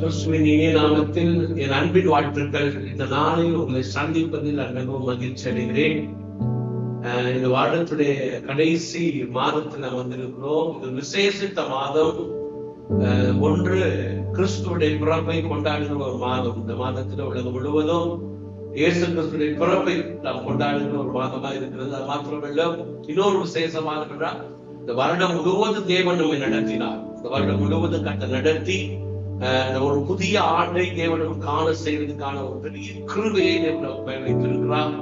கிறிஸ்துவின் இனிய நாமத்தில் என் அன்பின் வாழ்த்துக்கள். இந்த நாளில் உங்களை சந்திப்பதில் மிகவும் மகிழ்ச்சி அடைகிறேன். இந்த வருடத்துடைய கடைசி மாதத்தில் வந்திருக்கிறோம். இது விசேஷித்த மாதம். ஒன்று, கிறிஸ்துவுடைய பிறப்பை கொண்டாடுகிற ஒரு மாதம். இந்த மாதத்தில் உலகம் முழுவதும் இயேசு கிறிஸ்துடைய பிறப்பை நாம் கொண்டாடுகிற ஒரு மாதமா இருக்கிறது. அது மாத்திரமல்ல, இன்னொரு விசேஷமாக இந்த வருடம் முழுவதும் தேவன் நம்மை நடத்தினார். இந்த வருடம் முழுவதும் நடத்தி ஒரு புதிய ஆண்டை தேவனும் காண செய்வதற்கான ஒரு பெரிய கிருபையை தேவன் வைத்திருக்கிறார்.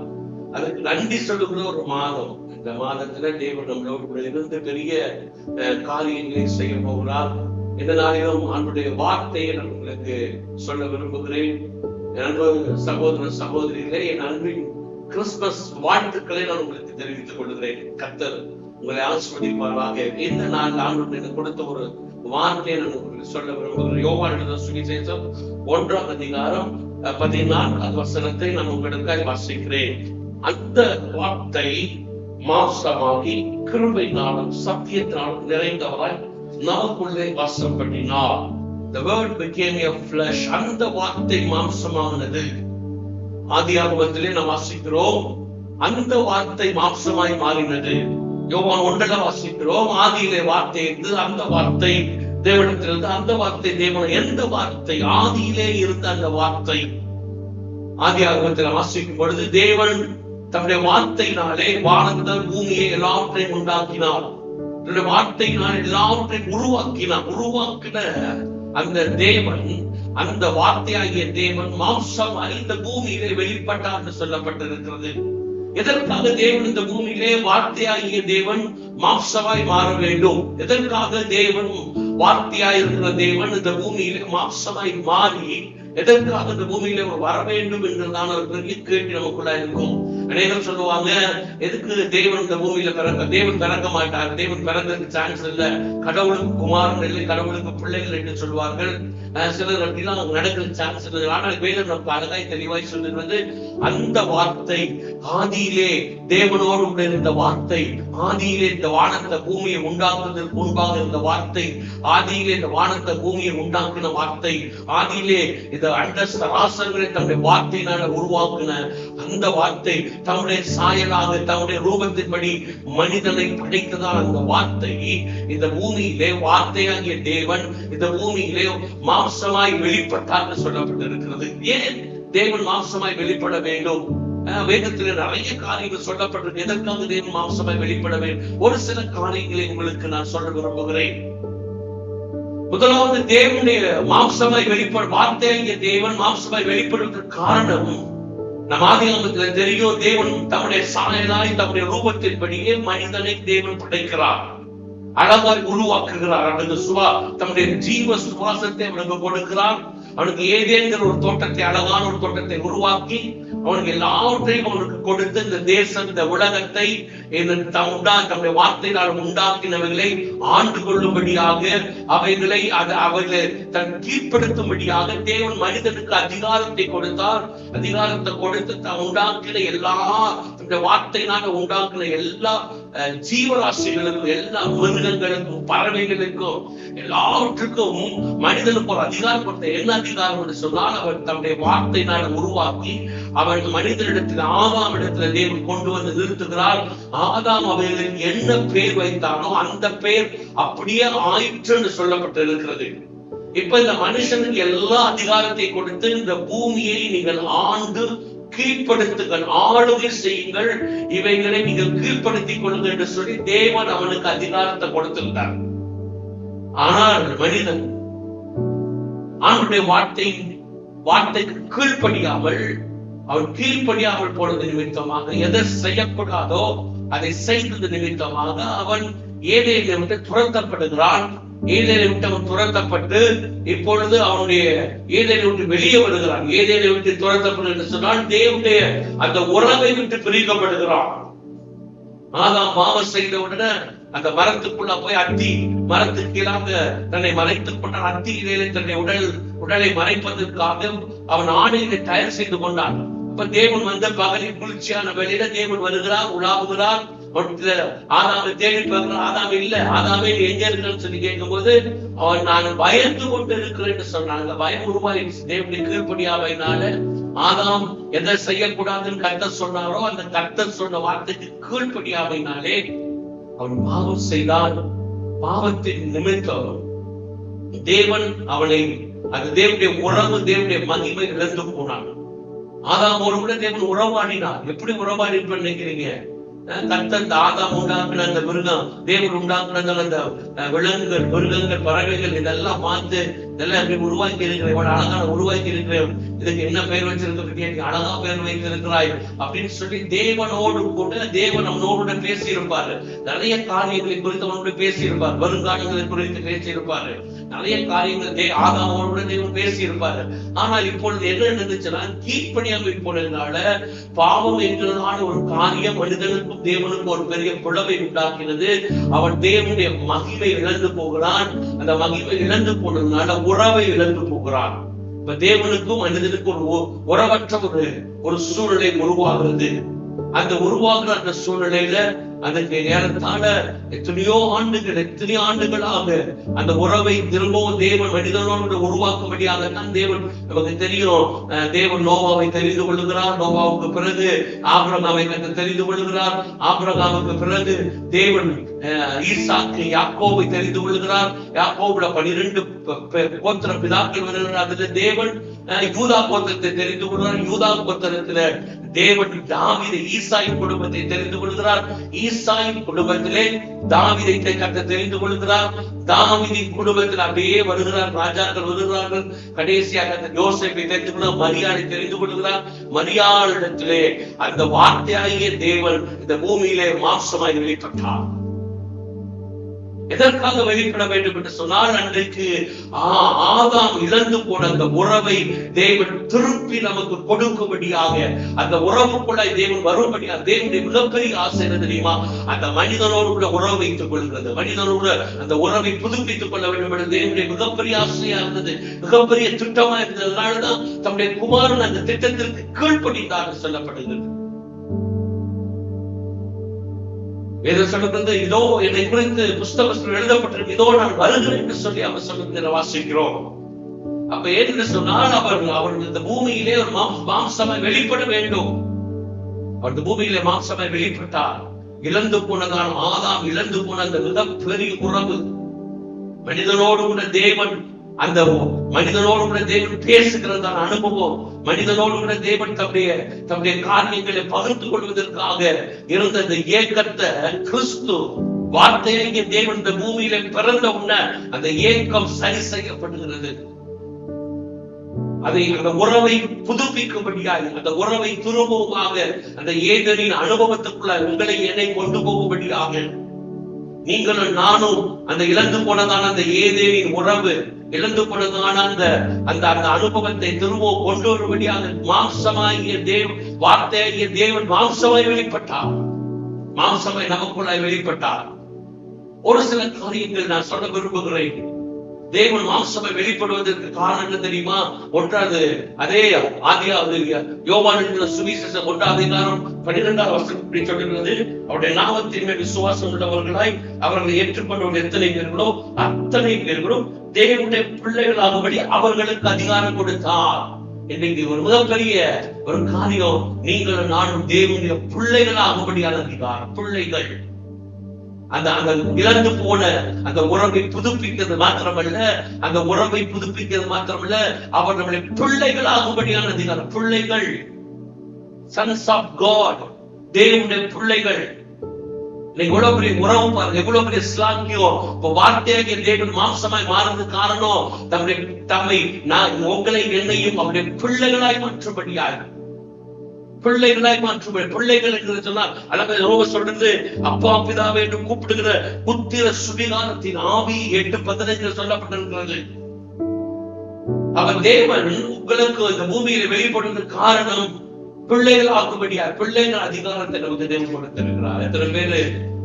அதுக்கு நன்றி சொல்லுகிற ஒரு மாதம். இந்த மாதத்துல தேவன் நம்மளோடு இருந்து பெரிய காரியங்களை செய்ய போகிறார். இந்த நாளிலும் அவனுடைய வார்த்தையை நான் உங்களுக்கு சொல்ல விரும்புகிறேன். அன்பு சகோதர சகோதரிகளே, என் அன்பின் கிறிஸ்துமஸ் வாழ்த்துக்களை நான் உங்களுக்கு தெரிவித்துக் கொள்கிறேன். கர்த்தர் உங்களை ஆசீர்வதிப்பாராக. இந்த நாள் ஆண்டு கொடுத்த ஒரு வார்த்தையை நான் உங்களுக்கு சொல்ல விரும்புகிறேன். யோவான் எழுதின சுவிசேஷம் 1ஆம் அதிகாரம் 14வது வசனத்தை நான் உங்களுக்கு வாசிக்கிறேன். அந்த வார்த்தை மாம்சமாகி கிருபையினாலும் சத்தியத்தினாலும் நிறைந்தவராய் நமக்குள்ளே வாசம் பண்ணினார். The word became a flesh. அந்த வார்த்தை மாம்சமானது. ஆதியாகமத்திலே நாம் வாசிக்கிறோம், அந்த வார்த்தை மாம்சமாய் மாறினது. யோவான் 1ல வாசிக்கிறோம், ஆதியிலே வார்த்தை இருந்து, அந்த வார்த்தை தேவனிடத்திலிருந்து, அந்த வார்த்தை தேவன். எந்த வார்த்தை? ஆதியிலே இருந்த அந்த வார்த்தை. ஆதியாகமத்தில் வாசிக்கும் பொழுது தேவன் தன்னுடைய வார்த்தையினாலே வானத்தை பூமியை எல்லாவற்றையும் உண்டாக்கினார். தன்னுடைய வார்த்தையினால் எல்லாவற்றையும் உருவாக்கின அந்த தேவன், அந்த வார்த்தையாகிய தேவன் மாம்சம் இந்த பூமியிலே வெளிப்பட்டார் என்று சொல்லப்பட்டிருக்கிறது. எதற்காக தேவன் இந்த பூமியிலே வார்த்தையாகிய தேவன் மாம்சமாய் மாற வேண்டும்? எதற்காக தேவன் வார்த்தையாய் இருக்கிற தேவன் இந்த பூமியிலே மாம்சமாய் மாறி எதற்காக இந்த பூமியில வர வேண்டும் என்றுதான் ஒரு பெரிய கேள்வி நமக்குள்ள இருக்கும். அநேகர் சொல்லுவாங்க, எதுக்கு தேவன் இந்த பூமியில பிறக்க? தேவன் பிறக்க மாட்டார், தேவன் பிறந்ததுக்கு சான்ஸ் இல்ல, கடவுளுக்கு குமாரன் இல்லை, கடவுளுக்கு பிள்ளைகள் என்று சொல்வார்கள். சிலர் அப்படிலாம் நடக்கிற சான்ஸ் இல்லை. ஆனால் வேதம் நமக்கு அழகாய் தெளிவாய் சொல்லுகிறது, அந்த வார்த்தை ஆதியிலே தேவனோடு இருந்த வார்த்தை, ஆதியிலே இந்த வானத்தை பூமியை உண்டாக்குவதற்கு முன்பாக இருந்த வார்த்தை, ஆதியிலே இந்த வானத்தை பூமியை உண்டாக்கின வார்த்தை, ஆதியிலே இந்த அண்ட சராசரங்களை தன்னுடைய வார்த்தையினால உருவாக்கின அந்த வார்த்தை, தன்னுடைய சாயலாக தன்னுடைய ரூபத்தின்படி மனிதனை படைத்ததால் அந்த வார்த்தை இந்த பூமியிலே வார்த்தையாகிய தேவன் இந்த பூமியிலே மாம்சமாய் வெளிப்பட்டார் சொல்லப்பட்டிருக்கிறது. ஏன் தேவன் மாம்சமாய் வெளிப்பட வேண்டும்? வேதத்தில் நிறைய காரியங்கள் சொல்லப்பட்டிருக்கு. எதற்காக தேவன் மாம்சமாய் வெளிப்பட வேண்டும்? ஒரு சில காரியங்களை உங்களுக்கு நான் சொல்ல விரும்புகிறேன். முதலாவது, தேவனுடைய மாம்சமாய் வார்த்தையாகிய தேவன் மாம்சமாய் வெளிப்படுவதற்கு காரணம் நம் ஆதியாகமத்தில் தெரியும். தேவன் தம்முடைய சாயலாய் தம்முடைய ரூபத்தின்படியே மனிதனை தேவன் படைக்கிறார், அழகாய் உருவாக்குகிறார். அவனுக்கு தம்முடைய ஜீவ சுவாசத்தை அவனுக்கு கொடுக்கிறார். அவனுக்கு ஏதேங்கிற ஒரு தோட்டத்தை, அழகான ஒரு தோட்டத்தை உருவாக்கி அவனுக்கு எல்லாவற்றையும் அவனுக்கு கொடுத்து இந்த தேசம், இந்த உலகத்தை தம்முடைய வார்த்தையினால் உண்டாக்கினவைகளை ஆண்டு கொள்ளும்படியாக, அவைகளை தன் கீழ்ப்படுத்தும்படியாக தேவன் மனிதனுக்கு அதிகாரத்தை கொடுத்தார். அதிகாரத்தை கொடுத்து தான் உண்டாக்கின எல்லா வார்த்தையினால உண்டாக்கின எல்லா ஜீவராசிகளுக்கும், எல்லா மிருகங்களுக்கும், பறவைகளுக்கும், எல்லாவற்றுக்கும் மனிதனுக்கு ஒரு அதிகாரம் கொடுத்த. என்ன அதிகாரம் என்று சொன்னால், அவர் தன்னுடைய வார்த்தையினால உருவாக்கி அவன் மனிதனிடத்தில் ஆதாம் இடத்துல தேவன் கொண்டு வந்து நிறுத்துகிறார். ஆதாம் அவைகளுக்கு என்ன பேர் வைத்தானோ அந்த பேர் அப்படியே ஆயிற்று சொல்லப்பட்டிருக்கிறது. இப்ப இந்த மனுஷனுக்கு எல்லா அதிகாரத்தை கொடுத்து இந்த பூமியை நீங்கள் ஆண்டு கீழ்ப்படுத்துங்கள், ஆளுகை செய்யுங்கள், இவைகளை நீங்கள் கீழ்ப்படுத்திக் கொள்ளுங்கள் என்று சொல்லி தேவன் அவனுக்கு அதிகாரத்தை கொடுத்திருந்தார். ஆனால் மனிதன் அவனுடைய வார்த்தைக்கு கீழ்ப்படியாமல், அவன் கீழ்ப்படியாமல் போனது நிமித்தமாக, எதை செய்யக்கூடாதோ அதை செய்தது நிமித்தமாக அவன் ஏதேனை விட்டு துரத்தப்படுகிறான். ஏதேனை விட்டு அவன் துரத்தப்பட்டு இப்பொழுது அவனுடைய ஏதேனை விட்டு வெளியே வருகிறான். ஏதேனை விட்டு துரத்தப்படு சொன்னால் தேவனுடைய அந்த உறவை விட்டு பிரிக்கப்படுகிறான். ஆதாம் பாவம் செய்த உடனே அந்த மரத்துக்குள்ள போய் அத்தி மரத்துக்கு கீழாக தன்னை மறைத்துக் கொண்டான். அத்தியிலே தன்னுடைய உடலை மறைப்பதற்காக அவன் ஆடையை தயார் செய்து கொண்டான். அப்ப தேவன் வந்த பகலில் குளிர்ச்சியான வேளையில தேவன் வருகிறார், உலாவுகிறார். ஆதாமை தேடி பார்க்கிற, ஆதாம் இல்ல, ஆதாமே எங்க இருக்குன்னு சொல்லி கேட்கும் போது அவன் நான் பயந்து கொண்டு இருக்கிறேன்னு சொன்னாங்க. பயம் உருவாயிடுச்சு. தேவனுடைய கீழ்ப்படியாமையினால ஆதாம் எதை செய்யக்கூடாதுன்னு கர்த்தர் சொன்னாரோ அந்த கர்த்தர் சொன்ன வார்த்தைக்கு கீழ்ப்படியாமையினாலே அவன் பாவம் செய்தான். பாவத்தின் நிமித்தம் தேவன் அவனை, அது தேவனுடைய உறவு, தேவனுடைய மகிமை இழந்து போனான். ஆதாமோடு கூட தேவன் உறவாடினார். எப்படி உறவாடி நினைக்கிறீங்க? கர்த்தர் ஆதாம் உண்டாக்குன அந்த மிருகம், தேவன் உண்டாக்குன அந்த விலங்குகள், மிருகங்கள், பறவைகள் இதெல்லாம் பார்த்து இதெல்லாம் எப்படி உருவாக்கி இருக்கிறேன், இவ்வளவு அழகான உருவாக்கி இருக்கிறேன், இதுக்கு என்ன பெயர் வச்சிருக்க, அழகா பெயர் வைத்திருக்கிறாய் அப்படின்னு சொல்லி தேவனோடு கூட தேவன் அவனோடு பேசி இருப்பாரு. நிறைய காரியங்களை குறித்து அவனோடு பேசி இருப்பார். வருங்காலங்களை குறித்து பேசி இருப்பாரு. நிறைய காரியங்கள் ஆதாமோடு தேவன் பேசி இருப்பாரு. ஆனால் இப்பொழுது என்ன நடந்துச்சுன்னா, கீழ்ப்படியாமை போனதுனால பாவம் என்கிறதான ஒரு காரியம் மனிதனுக்கும் தேவனுக்கும் ஒரு பெரிய பிளவை உண்டாக்கினது. அவன் தேவனுடைய மகிமை இழந்து போகிறான். அந்த மகிமை இழந்து போனதுனால உறவை இழந்து போகிறான். இப்ப தேவனுக்கும் மனிதனுக்கும் ஒரு உறவற்ற ஒரு சூழ்நிலை உருவாகிறது. அந்த உருவாகிற அந்த சூழ்நிலையில அதுக்கு ஏறத்தாழ எத்தனையோ ஆண்டுகளாக அந்த உறவை திரும்பவும் தேவன் மனிதனோடு உருவாக்கும்படியாகத்தான் தேவன் நமக்கு தெரியும். தேவன் நோவாவை தெரிந்து கொள்ளுகிறார். நோவாவுக்கு பிறகு ஆபிரகாமை தெரிந்து கொள்ளுகிறார். ஆபிரகாமுக்கு பிறகு தேவன் ஈசாக்கு யாக்கோபை தெரிந்து கொள்ளுகிறார். யாக்கோபுல 12 கோத்திர பிதாக்கள் வருகிறார். அதுல தேவன் யூதா கோத்திரத்தை தெரிந்து கொள்கிறார். யூதா கோத்திரத்துல தேவன் தாவீது ஈசாயின் குடும்பத்தை தெரிந்து கொள்கிறார். ஈசாயின் குடும்பத்திலே தாவீதை கர்த்தர் தெரிந்து கொள்கிறார். தாவீதின் குடும்பத்தில் அப்படியே வருகிறார், ராஜாக்கள் வருகிறார்கள். கடைசியாக யோசேப்பை தெரிந்து கொள்கிறார். மரியாதை தெரிந்து கொள்கிறார். மரியாளிடத்திலே அந்த வார்த்தையாகிய தேவன் இந்த பூமியிலே மாம்சமாய் வெளிப்பட்டார். எதற்காக வெளிப்பட வேண்டும் என்று சொன்னால், அன்றைக்கு ஆதாம் இழந்து போன அந்த உறவை தேவன் திருப்பி நமக்கு கொடுக்கும்படியாக, அந்த உறவுக்குள்ள தேவன் வரும்படியாக தேவனுடைய மிகப்பெரிய ஆசை என்ன தெரியுமா? அந்த மனிதனோடு கூட உறவு வைத்துக் கொள்கிறது, மனிதனோடு அந்த உறவை புதுப்பித்துக் கொள்ள வேண்டும் என்று தேவனுடைய மிகப்பெரிய ஆசையா இருந்தது, மிகப்பெரிய திட்டமா இருந்ததுனாலதான் தம்முடைய குமாரன் அந்த திட்டத்திற்கு கீழ்ப்படிந்தார் சொல்லப்படுகிறது. வேதம் சொல்லுகிறது, இதோ என்னை குறித்து புஸ்தகத்தில் எழுதப்பட்டிருக்கு, இதோ நான் வருகிறேன் என்று சொல்லி அவர் சொல்லுகிற வாசிக்கிறோம். அப்ப ஏன்னு சொன்னால் அவர் இந்த பூமியிலே ஒரு மாம்சமாய் வெளிப்பட வேண்டும். அவர் பூமியிலே மாம்சமாய் வெளிப்பட்டார். இழந்து போனதான ஆதாம் இழந்து போன அந்த மிகப்பெரிய உறவு, மனிதனோடு கூட தேவன், அந்த மனிதனோடு கூட தேவன் பேசுகிறதான அனுபவம், மனிதனோடு கூட தேவன் தம்முடைய காரியங்களை பகிர்ந்து கொள்வதற்காக இருந்த அந்த ஏக்கத்தை கிறிஸ்து வார்த்தையை தேவன் இந்த பூமியில பிறந்த உடனே அந்த ஏக்கம் சரி செய்யப்படுகிறது. அதை அந்த உறவை புதுப்பிக்கும்படியாக, அந்த உறவை திரும்பவுமாக அந்த ஏதனின் அனுபவத்துக்குள்ள உங்களை என்னை கொண்டு போகும்படியாக, நீங்களும் நானும் அந்த இழந்து போனதான அந்த ஏதேனின் உறவு, இழந்து போனதான அந்த அனுபவத்தை திரும்பவும் கொண்டு வரும்படியாக மாம்சமாகிய வார்த்தையாகிய தேவன் மாம்சமாய் வெளிப்பட்டார். மாம்சமாய் நமக்குள்ளாய் வெளிப்பட்டார். ஒரு சில காரியங்கள் நான் சொல்ல விரும்புகிறேன். தேவன் மாம்சமாய் வெளிப்படுவதற்கு காரணம் என்ன தெரியுமா? ஒன்றாவது அதே ஆதியாவது யோவான் சுவிசேஷம் 1:12 இப்படி சொல்லுகிறது, அவருடைய நாமத்தின் மேல் விசுவாசம் உள்ளவர்களாய் அவர்களை ஏற்றுக்கொண்டவர்கள் எத்தனை பேர்களோ அத்தனை பேர்களும் தேவனுடைய பிள்ளைகளாகும்படி அவர்களுக்கு அதிகாரம் கொடுத்தார். இன்னைக்கு ஒரு மிகப்பெரிய ஒரு காரியம், நீங்களும் நானும் தேவனுடைய பிள்ளைகளாகும்படியான அதிகாரம். பிள்ளைகள் அந்த இழந்து போன அந்த உறவை புதுப்பிக்கிறது மாத்திரமல்ல, அந்த உறவை புதுப்பிக்கிறது மாத்திரமல்ல, அவர் நம்முடைய பிள்ளைகளாகும்படியான அதிகாரம். பிள்ளைகள், சன்ஸ் ஆஃப் காட், தேவனுடைய பிள்ளைகள். எவ்வளவு பெரிய உறவு பாருங்க, எவ்வளவு பெரிய ஸ்லாக்கியம். இப்ப வார்த்தையாக தேவன் மாம்சமாய் மாறுறது காரணம் தம்மை உங்களை என்னையும் அவருடைய பிள்ளைகளாய் மாற்றும்படியாக, பிள்ளைகளாய் மாற்றும்படி. பிள்ளைகள் என்று சொன்னால் அழகாக சொல்றது, அப்பா பிதாவை என்று கூப்பிடுகிற புத்திர சுவிகாரத்தின் ஆவி 8:15 சொல்லப்பட்டிருக்கிறது. அவர் தேவன் உங்களுக்கு இந்த பூமியில வெளிப்படுவதற்கு காரணம் பிள்ளைகள் ஆக்கும்படியா, பிள்ளைகள் அதிகாரத்தை நமக்கு தேவன் கொடுத்திருக்கிறார். எத்தனை பேரு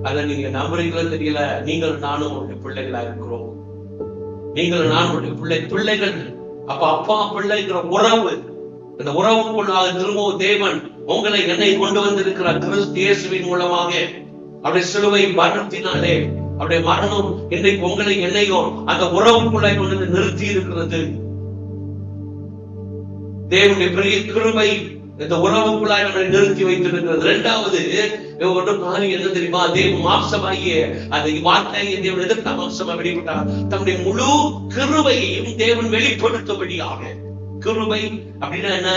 அதை நீங்க நம்புறீங்களோ தெரியல. நீங்கள் நானும் உங்களுடைய பிள்ளைகளா இருக்கிறோம். நீங்கள் நானும் பிள்ளைகள். அப்ப அப்பா பிள்ளைங்கிற உறவு, அந்த உறவுக்குள்ளாக திரும்பவும் தேவன் உங்களை என்னை கொண்டு வந்திருக்கிறார் கிறிஸ்து இயேசுவின் மூலமாக. அவருடைய சிலுவை மரணத்தினாலே, அவருடைய மரணம் இன்றைக்கு உங்களை என்னையும் அந்த உறவுக்குள்ளே கொண்டு நிறுத்தி இருக்கிறது. தேவனுடைய பெரிய கிருபை இந்த உறவுக்குள்ளாய் நம்மை நிறுத்தி வைத்திருக்கிறது. இரண்டாவது என்ன தெரியுமா? தேவன் மாம்சமாகிய அந்த வார்த்தையை தேவன் எதற்கு மாம்சமா வெளிப்பட்டார்? தன்னுடைய முழு கிருபையையும் தேவன் வெளிப்படுத்தும்படியாக. கிருபை அப்படின்னா என்ன?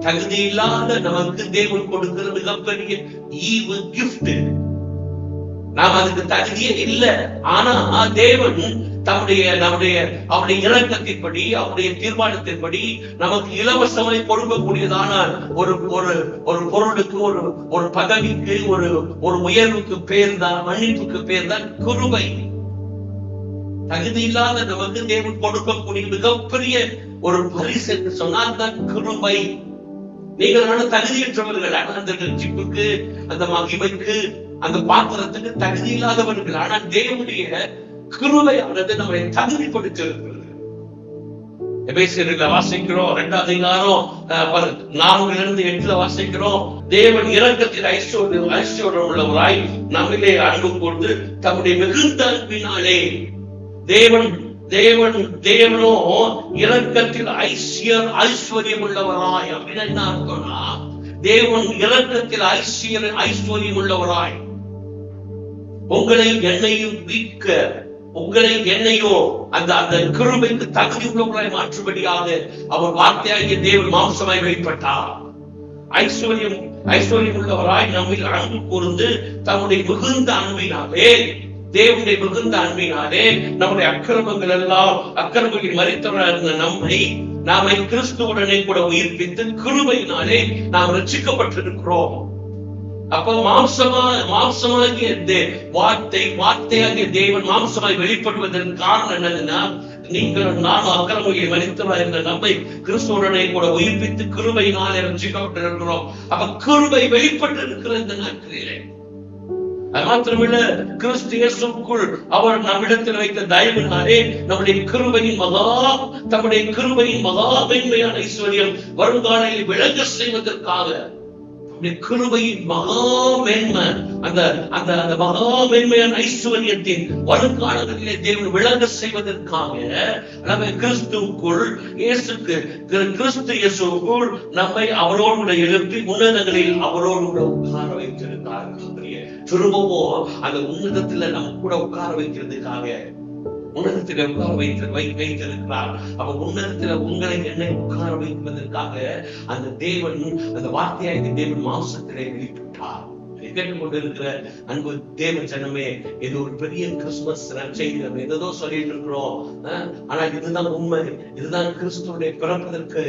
தகுதி இல்லாத நமக்கு தேவன் கொடுக்கிற மிகப்பெரிய ஈவு கிஃப்ட். நாம் அதுக்கு தகுதியே இல்லை. ஆனா தேவன் நம்முடைய அவருடைய இரக்கத்தின்படி, அவருடைய தீர்மானத்தின்படி நமக்கு இலவசமாய் கொடுக்கக்கூடியதான ஒரு பொருளுக்கு, ஒரு பதவிக்கு, ஒரு உயர்வுக்கு பேர் தான், மன்னிப்புக்கு பேர் தான் கிருபை. தகுதி இல்லாத நமக்கு தேவன் கொடுக்கக்கூடிய மிகப்பெரிய ஒரு பரிசு என்று சொன்னால் தான் கிருபை. நீங்கள் தகுதியற்றவர்கள், அந்த ரட்சிப்புக்கு, அந்த மகிமைக்கு, அந்த பாத்திரத்துக்கு தகுதி இல்லாதவர்கள். ஆனால் தேவனுடைய கிருபையானது நம்மை தகுதிப்படுத்தியிருக்கிறது. எபேசியர்ல வாசிக்கிறோம் 2 அதிகாரம் 4-8 வாசிக்கிறோம். தேவன் இரக்கத்தில் ஐஸ்வர்யம் உள்ளவராய் நம்மிலே அன்பு கொண்டு தம்முடைய மிகுந்த அன்பினாலே, தேவனோ இரக்கத்தில் ஐஸ்வர்யம் உள்ளவராய். அப்படின்னு என்ன அர்த்தம்னா, தேவன் இரக்கத்தில் ஐஸ்வர்யம் உள்ளவராய் உங்களை என்னையும் மீட்க, உங்களை என்னையோ அந்த கிருபைக்கு தகுதி உள்ளவராய் மாற்றும்படியாக அவர் வார்த்தையாகிய தேவன் மாம்சமாய் வெளிப்பட்டார். ஐஸ்வர்யம் உள்ளவராய் நம்மில் அன்பு கூர்ந்து தம்முடைய மிகுந்த அன்பினாலே, தேவனுடைய மிகுந்த அன்பினாலே நம்முடைய அக்கிரமங்களில் மரித்தவராக இருந்த நாமை கிறிஸ்துவுடனே கூட உயிர்ப்பித்து கிருபையினாலே நாம் ரட்சிக்கப்பட்டிருக்கிறோம். அப்ப மாம்சமாகிய வார்த்தையாகிய தேவன் மாம்சமாய் வெளிப்படுவதற்கு காரணம் என்னதுன்னா, நீங்கள் நான் அக்கிரமங்களில் மரித்தவராக இருந்த நம்மை கிறிஸ்துவுடனே கூட உயிர்ப்பித்து கிருபையினாலே ரட்சிக்கப்பட்டிருக்கிறோம். அப்ப கிருபை வெளிப்பட்டு இருக்கிற இந்த நாட்களிலே அது மாத்திரமில்ல, கிறிஸ்து இயேசுவுக்குள் அவர் நம்மிடத்தில் வைத்த தயவினாலே தம்முடைய கிருபையின் மகா மேன்மையான ஐஸ்வர்யம் வருங்காலையில் விளங்க செய்வதற்காக, கிருபையின் மகா மேன்மை, அந்த மகா மேன்மையான ஐஸ்வர்யத்தின் வருங்காலங்களிலே தேவன் விளங்க செய்வதற்காக நம்ம கிறிஸ்துவுக்குள் கிறிஸ்து இயேசுவுக்குள் நம்மை அவரோடு எழுப்பி உன்னதங்களில் அவரோடு கூட உட்கார வைத்திருக்கிறார். திரும்பவும் அந்த உன்னதத்துல நம்ம கூட உட்கார வைக்கிறதுக்காக உன்னதத்தில உட்கார வைத்திருக்கிறார். அப்ப உன்னதத்தில உங்களை என்னை உட்கார வைப்பதற்காக அந்த தேவன், அந்த வார்த்தையாகிய தேவன் மாம்சத்திலே வெளிப்பட்டார். கேட்டுக்கொண்டிருக்கிற அன்பு தேவ ஜனமே, இது ஒரு பெரிய கிறிஸ்துமஸ் நற்செய்தி. நம்ம ஏதோ சொல்லிட்டு இருக்கிறோம், ஆனா இதுதான் உண்மை. இதுதான் கிறிஸ்துவுடைய பிறப்பதற்கு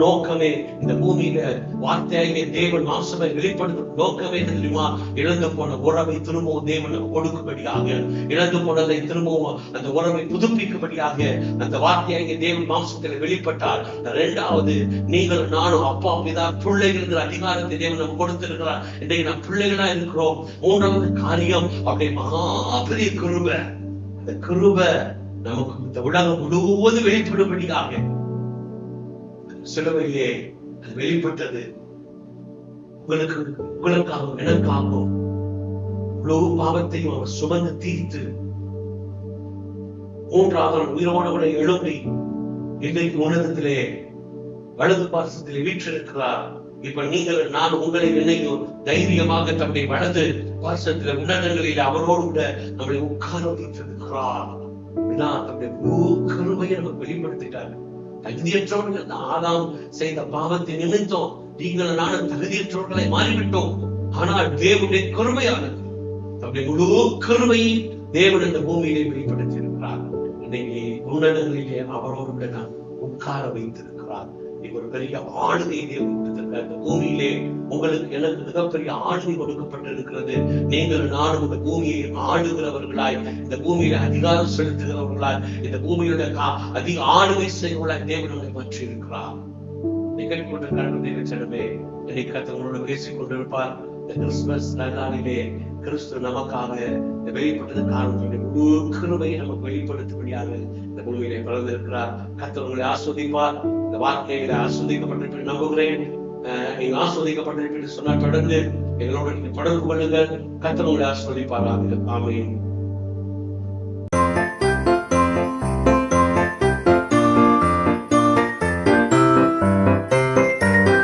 நோக்கமே. இந்த பூமியில வார்த்தையாகிய தேவன் மாம்சமை வெளிப்படுத்தும் நோக்கமே தெரியுமா? இழந்து போன உறவை திரும்பவும் தேவன் கொடுக்கும்படியாக, இழந்து போனதை திரும்பவும் அந்த உறவை புதுப்பிக்கும்படியாக அந்த வார்த்தையாகிய தேவன் மாம்சத்தில் வெளிப்பட்டார். இரண்டாவது, நீங்கள் நானும் அப்பா பிதா பிள்ளைகள் அதிகாரத்தை தேவன் நம்ம கொடுத்திருக்கிறார். இன்றைக்கு நாம் பிள்ளைகளா இருக்கிறோம். மூன்றாவது காரியம், அப்படியே மகாபெரிய கிருபை. அந்த கிருபை நமக்கு இந்த உலகம் முழுவதும் வெளிப்படும்படியாக சிலுவையிலே அது வெளிப்பட்டது. உங்களுக்காகவும் எனக்காகவும் முழு பாவத்தையும் அவர் சுமந்து தீர்த்து மூன்றாவது உயிரோடு எழுப்பி இன்றைக்கு உன்னதத்திலே வலது பாசத்திலே வீற்றிருக்கிறார். இப்ப நீங்கள் நான் உங்களை என்னையும் தைரியமாக தம்முடைய வலது பாசத்துல உன்னதங்களில் அவரோடு கூட நம்மளை உட்கார வைத்திருக்கிறார். தம்முடைய கிருபையை நமக்கு வெளிப்படுத்திட்டார். தகுதியற்றவர்கள் ஆதாம் செய்த பாவத்தை நிமித்தம் நீங்கள் நானும் தகுதியற்றவர்களை மாறிவிட்டோம். ஆனால் தேவனுடைய கிருபையானது, தம்முடைய முழு கிருபையை தேவன் இந்த பூமியிலே வெளிப்படுத்தியிருக்கிறார். இன்னைக்கு உன்னதங்களிலே அவரோடு கூட நான் உட்கார வைத்திருக்கிறார். ஒரு பெரிய ஆளுகை தேவன் கொடுத்திருக்கிறார். இந்த பூமியிலே உங்களுக்கு எனக்கு மிகப்பெரிய ஆளுகை கொடுக்கப்பட்டிருக்கிறது. நீங்கள் நானும் இந்த பூமியை ஆளுகிறவர்களாய், இந்த பூமியில அதிகாரம் செலுத்துகிறவர்களாய், இந்த பூமியோட அதிக ஆளுகை செய்வர்களாய் தேவன் நம்மை பற்றி இருக்கிறார். நிகழ்ச்சிமே இன்னைக்கு கர்த்தரோடு பேசிக் கொண்டிருப்பார். இந்த கிறிஸ்துமஸ் நாளிலே கிறிஸ்து நமக்காக வெளிப்பட்டது காரணம் கிருபையை நமக்கு வெளிப்படுத்தும்படியாக இந்த பூமியிலே பிறந்திருக்கிறார். கர்த்தர் உங்களை ஆஸ்வதிப்பார். இந்த வார்த்தைகளை ஆஸ்வதிக்கப்பட்டிருப்பேன் நம்புகிறேன். நீங்க ஆஸ்வதிக்கப்பட்டிருப்பீர்கள் சொன்னால் தொடர்ந்து எங்களோட நீங்க தொடர்பு கொள்ளுங்க. கர்த்தர் உங்களை ஆசீர்வதிப்பாராக. ஆமென்.